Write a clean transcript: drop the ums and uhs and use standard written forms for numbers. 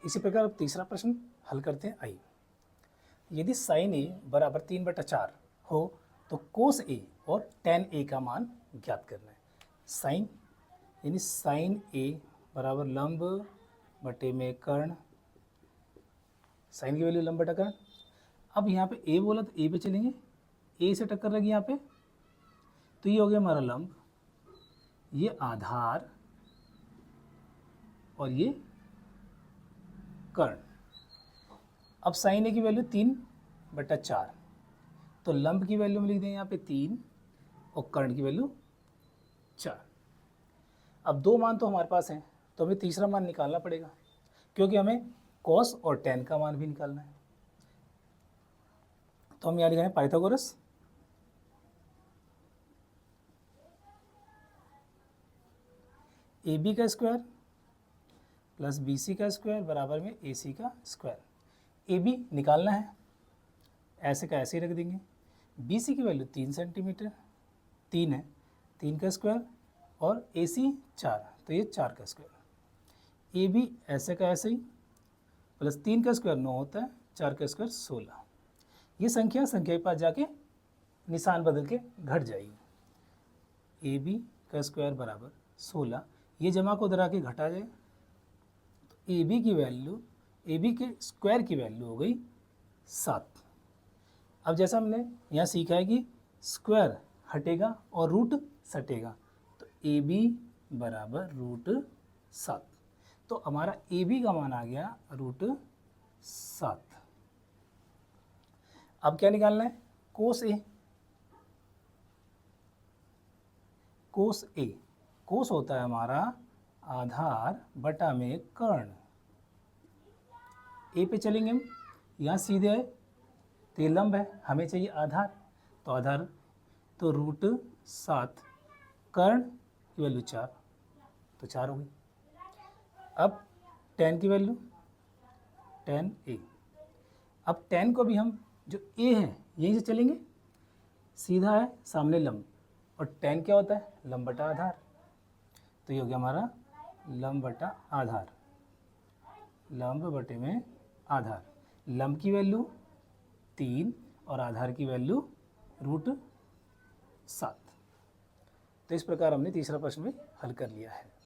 इसी प्रकार अब तीसरा प्रश्न हल करते हैं। आइए, यदि साइन ए बराबर 3/4 हो तो कोस ए और टेन ए का मान ज्ञात करना है। साइन यानी साइन ए बराबर लंब बटे में कर्ण, साइन की वैल्यू लंब बटा कर्ण। अब यहाँ पे ए बोला तो ए पे चलेंगे, ए से टक्कर लगी यहाँ पे, तो ये हो गया हमारा लंब, ये आधार और ये कर्ण। अब साइन ए की वैल्यू 3/4, तो लंब की वैल्यू में लिख दें यहाँ पे 3 और कर्ण की वैल्यू 4। अब दो मान तो हमारे पास हैं, तो हमें तीसरा मान निकालना पड़ेगा, क्योंकि हमें कॉस और टेन का मान भी निकालना है। तो हम यहाँ लिखेंगे पाइथागोरस ए बी का स्क्वायर प्लस बी सी का स्क्वायर बराबर में ए सी का स्क्वायर। ए बी निकालना है, ऐसे का ऐसे ही रख देंगे। बी सी की वैल्यू 3 सेंटीमीटर, 3 है, 3 का स्क्वायर, और ए सी 4, तो ये 4 का स्क्वायर। ए बी ऐसे का ऐसे ही, प्लस 3 का स्क्वायर 9 होता है, 4 का स्क्वायर 16। ये संख्या के पास जाके निशान बदल के घट जाएगी। ए बी का स्क्वायर बराबर 16, ये जमा को उधर आके घटा जाए, तो ए बी की वैल्यू, ए बी के स्क्वायर की वैल्यू हो गई 7। अब जैसा हमने यहाँ सीखा है कि स्क्वायर हटेगा और रूट सटेगा, तो ए बी बराबर √7, तो हमारा ए बी का मान आ गया √7। अब क्या निकालना है? कोस ए। कोस ए, कोस होता है हमारा आधार बटा में कर्ण। ए पे चलेंगे हम, यहाँ सीधे है तो ये लंब है, हमें चाहिए आधार, तो आधार तो √7, कर्ण की वैल्यू 4, तो 4 हो गई। अब टेन की वैल्यू, टेन ए। अब टेन को भी हम, जो ए है यहीं से चलेंगे, सीधा है सामने लंब, और टेन क्या होता है? लंब बटा आधार, तो ये हो गया हमारा लंब बटा आधार, लंब बटे में आधार। लंब की वैल्यू 3 और आधार की वैल्यू √7। तो इस प्रकार हमने तीसरा प्रश्न भी हल कर लिया है।